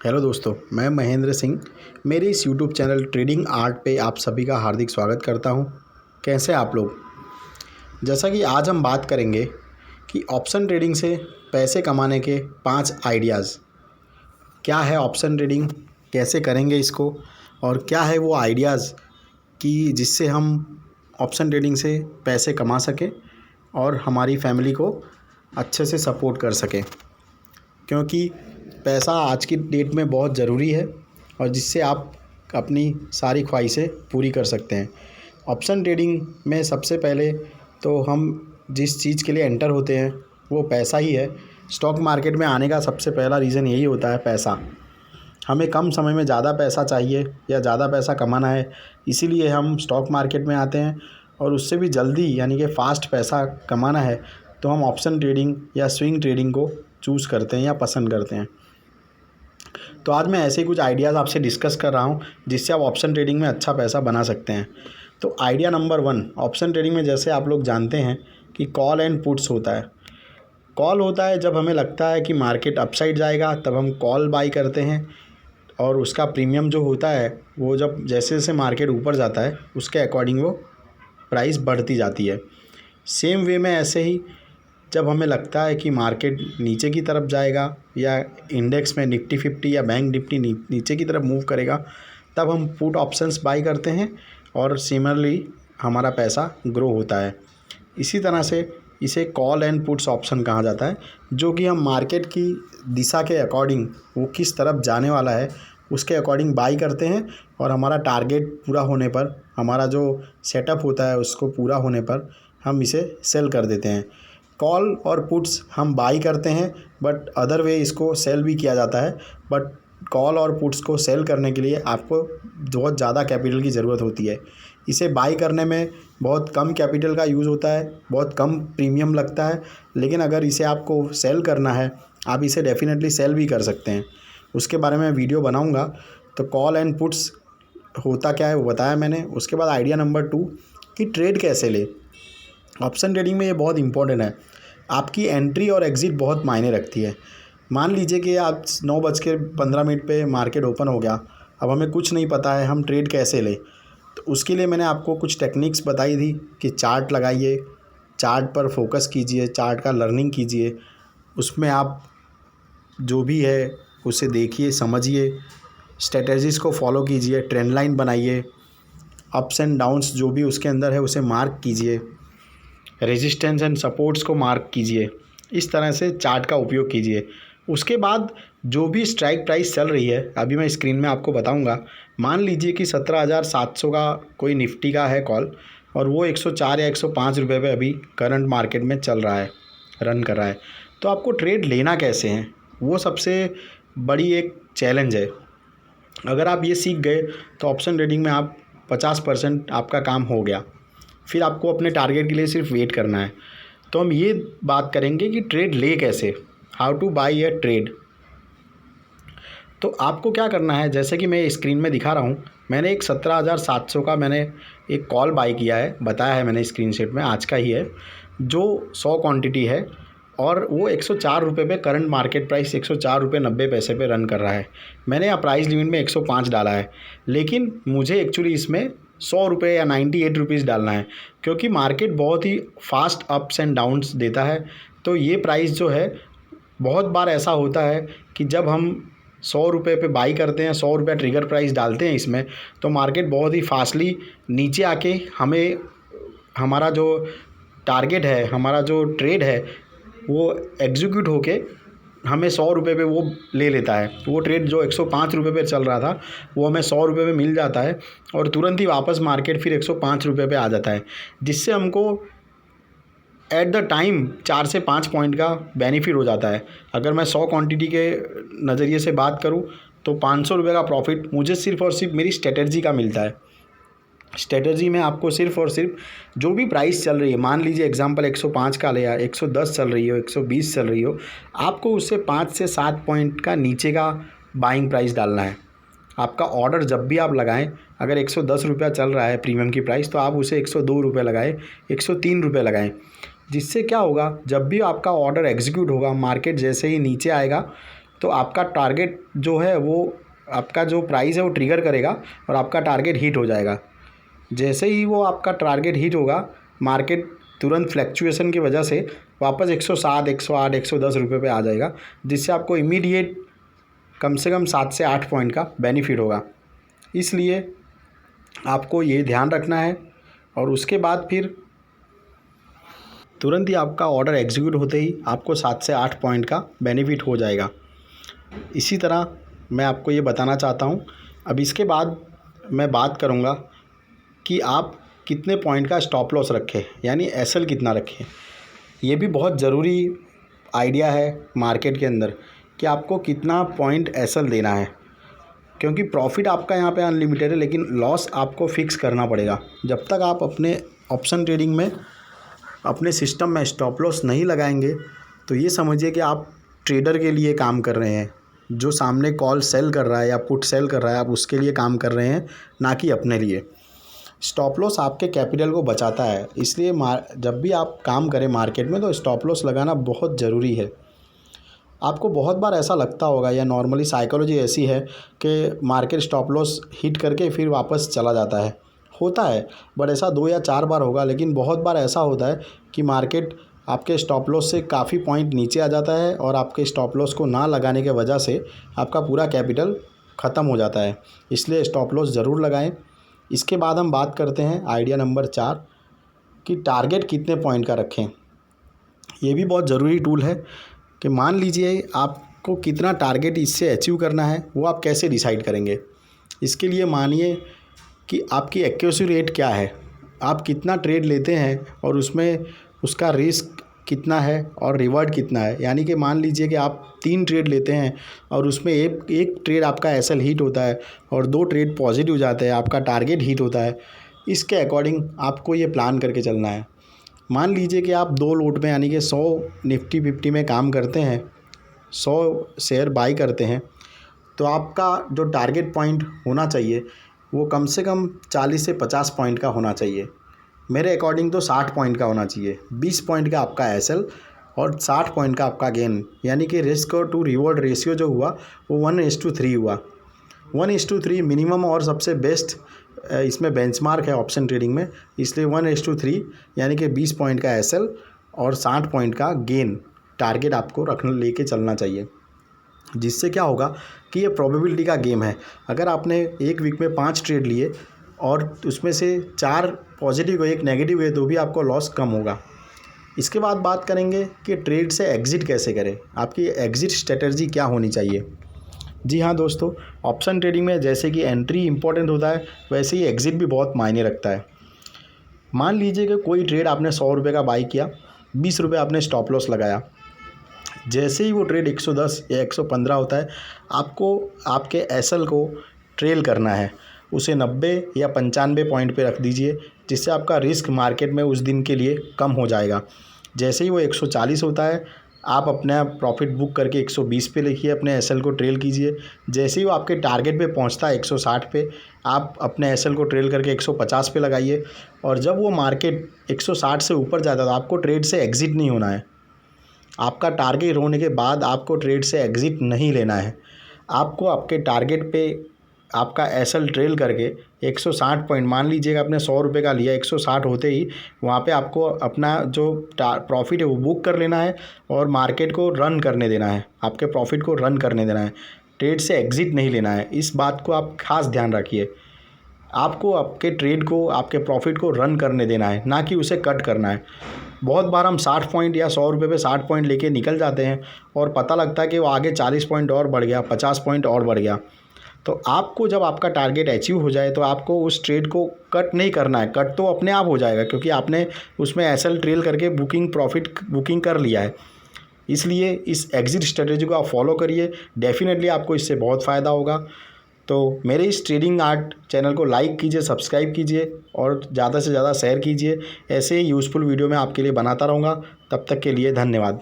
Hello दोस्तों, मैं महेंद्र सिंह। मेरे इस यूट्यूब चैनल ट्रेडिंग आर्ट पे आप सभी का हार्दिक स्वागत करता हूं। कैसे आप लोग? जैसा कि आज हम बात करेंगे कि ऑप्शन ट्रेडिंग से पैसे कमाने के 5 आइडियाज़। क्या है ऑप्शन ट्रेडिंग, कैसे करेंगे इसको, और क्या है वो आइडियाज़ कि जिससे हम ऑप्शन ट्रेडिंग से पैसे कमा सकें और हमारी फैमिली को अच्छे से सपोर्ट कर सकें। क्योंकि पैसा आज की डेट में बहुत ज़रूरी है और जिससे आप अपनी सारी ख्वाहिशें पूरी कर सकते हैं। ऑप्शन ट्रेडिंग में सबसे पहले तो हम जिस चीज़ के लिए एंटर होते हैं वो पैसा ही है। स्टॉक मार्केट में आने का सबसे पहला रीज़न यही होता है, पैसा। हमें कम समय में ज़्यादा पैसा चाहिए या ज़्यादा पैसा कमाना है, इसीलिए हम स्टॉक मार्केट में आते हैं। और उससे भी जल्दी यानी कि फ़ास्ट पैसा कमाना है तो हम ऑप्शन ट्रेडिंग या स्विंग ट्रेडिंग को चूज़ करते हैं या पसंद करते हैं। तो आज मैं ऐसे ही कुछ आइडियाज़ आपसे डिस्कस कर रहा हूँ जिससे आप ऑप्शन ट्रेडिंग में अच्छा पैसा बना सकते हैं। तो आइडिया नंबर 1, ऑप्शन ट्रेडिंग में जैसे आप लोग जानते हैं कि कॉल एंड पुट्स होता है। कॉल होता है जब हमें लगता है कि मार्केट अपसाइड जाएगा तब हम कॉल बाई करते हैं, और उसका प्रीमियम जो होता है वो जब जैसे जैसे मार्केट ऊपर जाता है उसके अकॉर्डिंग वो प्राइस बढ़ती जाती है। सेम वे में ऐसे ही जब हमें लगता है कि मार्केट नीचे की तरफ जाएगा या इंडेक्स में निफ्टी 50 या बैंक निफ्टी नीचे की तरफ मूव करेगा, तब हम पुट ऑप्शंस बाई करते हैं और सिमिलरली हमारा पैसा ग्रो होता है। इसी तरह से इसे कॉल एंड पुट्स ऑप्शन कहा जाता है, जो कि हम मार्केट की दिशा के अकॉर्डिंग वो किस तरफ जाने वाला है उसके अकॉर्डिंग बाई करते हैं, और हमारा टारगेट पूरा होने पर, हमारा जो सेटअप होता है उसको पूरा होने पर हम इसे सेल कर देते हैं। कॉल और पुट्स हम बाई करते हैं, बट अदर वे इसको सेल भी किया जाता है। बट कॉल और पुट्स को सेल करने के लिए आपको बहुत ज़्यादा कैपिटल की ज़रूरत होती है। इसे बाई करने में बहुत कम कैपिटल का यूज़ होता है, बहुत कम प्रीमियम लगता है। लेकिन अगर इसे आपको सेल करना है, आप इसे डेफिनेटली सेल भी कर सकते हैं। उसके बारे में वीडियो बनाऊंगा। तो कॉल एंड पुट्स होता क्या है वो बताया मैंने। उसके बाद आइडिया नंबर 2 कि ट्रेड कैसे ले। ऑप्शन ट्रेडिंग में ये बहुत इंपॉर्टेंट है। आपकी एंट्री और एग्ज़िट बहुत मायने रखती है। मान लीजिए कि आप 9:15 पे मार्केट ओपन हो गया, अब हमें कुछ नहीं पता है हम ट्रेड कैसे लें। तो उसके लिए मैंने आपको कुछ टेक्निक्स बताई थी कि चार्ट लगाइए, चार्ट पर फोकस कीजिए, चार्ट का लर्निंग कीजिए, उसमें आप जो भी है उसे देखिए, समझिए, स्ट्रेटजीज़ को फॉलो कीजिए, ट्रेंड लाइन बनाइए, अप्स एंड डाउन्स जो भी उसके अंदर है उसे मार्क कीजिए, रेजिस्टेंस एंड सपोर्ट्स को मार्क कीजिए। इस तरह से चार्ट का उपयोग कीजिए। उसके बाद जो भी स्ट्राइक प्राइस चल रही है, अभी मैं स्क्रीन में आपको बताऊंगा। मान लीजिए कि 17,700 का कोई निफ्टी का है कॉल, और वो 104 या 105 रुपये पे अभी करंट मार्केट में चल रहा है, रन कर रहा है। तो आपको ट्रेड लेना कैसे है, वो सबसे बड़ी एक चैलेंज है। अगर आप ये सीख गए तो ऑप्शन ट्रेडिंग में आप 50% आपका काम हो गया। फिर आपको अपने टारगेट के लिए सिर्फ वेट करना है। तो हम ये बात करेंगे कि ट्रेड ले कैसे, how two by a trade. तो आपको क्या करना है, जैसे कि मैं स्क्रीन में दिखा रहा हूँ, मैंने एक 17,700 का मैंने एक कॉल बाई किया है, बताया है मैंने स्क्रीनशॉट में, आज का ही है, जो 100 क्वांटिटी है, और वो 104 रुपये पे करंट मार्केट प्राइस 104 रुपये 90 पैसे पे रन कर रहा है। मैंने यहाँ प्राइस लिमिट में 105 डाला है, लेकिन मुझे एक्चुअली इसमें 100 रुपये या 98 रुपीज़ डालना है, क्योंकि मार्केट बहुत ही फास्ट अप्स एंड डाउन्स देता है। तो ये प्राइस जो है, बहुत बार ऐसा होता है कि जब हम 100 रुपये पे बाई करते हैं, 100 रुपये ट्रिगर प्राइस डालते हैं इसमें, तो मार्केट बहुत ही फास्टली नीचे आके हमें, हमारा जो टारगेट है, हमारा जो ट्रेड है, वो एग्जीक्यूट होके हमें 100 रुपये पे वो ले लेता है। वो ट्रेड जो 105 रुपये पे चल रहा था वो हमें 100 रुपये पे मिल जाता है, और तुरंत ही वापस मार्केट फिर 105 रुपये पे आ जाता है, जिससे हमको एट द टाइम 4 से 5 पॉइंट का बेनिफिट हो जाता है। अगर मैं 100 क्वांटिटी के नज़रिए से बात करूं तो 500 रुपये का प्रॉफिट मुझे सिर्फ़ और सिर्फ मेरी स्ट्रेटजी का मिलता है। स्ट्रेटजी में आपको सिर्फ़ और सिर्फ जो भी प्राइस चल रही है, मान लीजिए एग्जांपल 105 का ले, या 110 चल रही हो, 120 चल रही हो, आपको उससे 5 से 7 पॉइंट का नीचे का बाइंग प्राइस डालना है। आपका ऑर्डर जब भी आप लगाएं, अगर 110 रुपया चल रहा है प्रीमियम की प्राइस, तो आप उसे 102 रुपये लगाएं, 103 रुपये लगाएं। जिससे क्या होगा, जब भी आपका ऑर्डर एग्जीक्यूट होगा, मार्केट जैसे ही नीचे आएगा, तो आपका टारगेट जो है वो आपका जो प्राइस है वो ट्रिगर करेगा और आपका टारगेट हिट हो जाएगा। जैसे ही वो आपका टारगेट हिट होगा, मार्केट तुरंत फ्लैक्चुएशन की वजह से वापस 107, 108, 110 रुपये पे आ जाएगा, जिससे आपको इमीडिएट कम से कम 7 से 8 पॉइंट का बेनिफिट होगा। इसलिए आपको ये ध्यान रखना है और उसके बाद फिर तुरंत ही आपका ऑर्डर एग्जीक्यूट होते ही आपको 7 से 8 पॉइंट का बेनिफिट हो जाएगा। इसी तरह मैं आपको ये बताना चाहता हूँ। अब इसके बाद मैं बात करूँगा कि आप कितने पॉइंट का स्टॉप लॉस रखें, यानी एसएल कितना रखें। ये भी बहुत ज़रूरी आइडिया है मार्केट के अंदर कि आपको कितना पॉइंट एसएल देना है, क्योंकि प्रॉफिट आपका यहाँ पे अनलिमिटेड है, लेकिन लॉस आपको फिक्स करना पड़ेगा। जब तक आप अपने ऑप्शन ट्रेडिंग में अपने सिस्टम में स्टॉप लॉस नहीं लगाएंगे तो ये समझिए कि आप ट्रेडर के लिए काम कर रहे हैं। जो सामने कॉल सेल कर रहा है या पुट सेल कर रहा है, आप उसके लिए काम कर रहे हैं, ना कि अपने लिए। स्टॉप लॉस आपके कैपिटल को बचाता है, इसलिए जब भी आप काम करें मार्केट में तो स्टॉप लॉस लगाना बहुत ज़रूरी है। आपको बहुत बार ऐसा लगता होगा या नॉर्मली साइकोलॉजी ऐसी है कि मार्केट स्टॉप लॉस हिट करके फिर वापस चला जाता है। होता है, बट ऐसा 2 या 4 बार होगा, लेकिन बहुत बार ऐसा होता है कि मार्केट आपके स्टॉप लॉस से काफ़ी पॉइंट नीचे आ जाता है और आपके स्टॉप लॉस को ना लगाने के वजह से आपका पूरा कैपिटल ख़त्म हो जाता है। इसलिए स्टॉप लॉस ज़रूर लगाएं। इसके बाद हम बात करते हैं आइडिया नंबर 4 कि टारगेट कितने पॉइंट का रखें। ये भी बहुत ज़रूरी टूल है कि मान लीजिए आपको कितना टारगेट इससे अचीव करना है, वो आप कैसे डिसाइड करेंगे। इसके लिए मानिए कि आपकी एक्यूरेसी रेट क्या है, आप कितना ट्रेड लेते हैं और उसमें उसका रिस्क कितना है और रिवॉर्ड कितना है। यानी कि मान लीजिए कि आप 3 ट्रेड लेते हैं और उसमें एक ट्रेड आपका एसएल हिट होता है और 2 ट्रेड पॉजिटिव जाते हैं, आपका टारगेट हिट होता है। इसके अकॉर्डिंग आपको ये प्लान करके चलना है। मान लीजिए कि आप 2 लोट में यानी कि 100 निफ्टी 50 में काम करते हैं, 100 शेयर बाई करते हैं, तो आपका जो टारगेट पॉइंट होना चाहिए वो कम से कम 40 से 50 पॉइंट का होना चाहिए। मेरे अकॉर्डिंग तो 60 पॉइंट का होना चाहिए। 20 पॉइंट का आपका एसएल और 60 पॉइंट का आपका गेन, यानी कि रिस्क टू रिवॉर्ड रेशियो जो हुआ वो 1:3 हुआ। 1:3 मिनिमम और सबसे बेस्ट इसमें बेंचमार्क है ऑप्शन ट्रेडिंग में, इसलिए 1:3 यानी कि 20 पॉइंट का एसएल और 60 पॉइंट का गेन टारगेट आपको लेके चलना चाहिए। जिससे क्या होगा कि ये प्रोबेबिलिटी का गेम है। अगर आपने एक वीक में 5 ट्रेड लिए और उसमें से 4 पॉजिटिव हुए, 1 नेगेटिव हुए, तो भी आपको लॉस कम होगा। इसके बाद बात करेंगे कि ट्रेड से एग्ज़िट कैसे करें, आपकी एग्ज़िट स्ट्रेटजी क्या होनी चाहिए। जी हाँ दोस्तों, ऑप्शन ट्रेडिंग में जैसे कि एंट्री इंपॉर्टेंट होता है, वैसे ही एग्ज़िट भी बहुत मायने रखता है। मान लीजिए कि कोई ट्रेड आपने 100 रुपये का बाई किया, 20 रुपये आपने स्टॉप लॉस लगाया। जैसे ही वो ट्रेड 110 या 115 होता है, आपको आपके एसएल को ट्रेल करना है, उसे 90 या 95 पॉइंट पे रख दीजिए, जिससे आपका रिस्क मार्केट में उस दिन के लिए कम हो जाएगा। जैसे ही वो 140 होता है, आप अपना प्रॉफिट बुक करके 120 पे लिखिए, अपने एसएल को ट्रेल कीजिए। जैसे ही वो आपके टारगेट पे पहुंचता है 160 पे, आप अपने एसएल को ट्रेल करके 150 पे लगाइए। और जब वो मार्केट 160 से ऊपर जाता है तो आपको ट्रेड से एग्ज़िट नहीं होना है। आपका टारगेट होने के बाद आपको ट्रेड से एग्ज़िट नहीं लेना है। आपको आपके टारगेट पे आपका एसएल ट्रेल करके 160 पॉइंट, मान लीजिएगा आपने 100 रुपये का लिया, 160 होते ही वहाँ पे आपको अपना जो प्रॉफिट है वो बुक कर लेना है और मार्केट को रन करने देना है, आपके प्रॉफिट को रन करने देना है। ट्रेड से एग्ज़िट नहीं लेना है। इस बात को आप खास ध्यान रखिए। आपको आपके ट्रेड को, आपके प्रॉफिट को रन करने देना है, ना कि उसे कट करना है। बहुत बार हम 60 पॉइंट या 100 रुपये पे 60 पॉइंट लेके निकल जाते हैं और पता लगता है कि वो आगे 40 पॉइंट और बढ़ गया, 50 पॉइंट और बढ़ गया। तो आपको जब आपका टारगेट अचीव हो जाए तो आपको उस ट्रेड को कट नहीं करना है। कट तो अपने आप हो जाएगा, क्योंकि आपने उसमें एसएल ट्रेल करके प्रॉफिट बुकिंग कर लिया है। इसलिए इस एग्ज़िट स्ट्रेटेजी को आप फॉलो करिए, डेफिनेटली आपको इससे बहुत फ़ायदा होगा। तो मेरे इस ट्रेडिंग आर्ट चैनल को लाइक कीजिए, सब्सक्राइब कीजिए और ज़्यादा से ज़्यादा शेयर कीजिए। ऐसे ही यूज़फुल वीडियो मैं आपके लिए बनाता रहूँगा। तब तक के लिए धन्यवाद।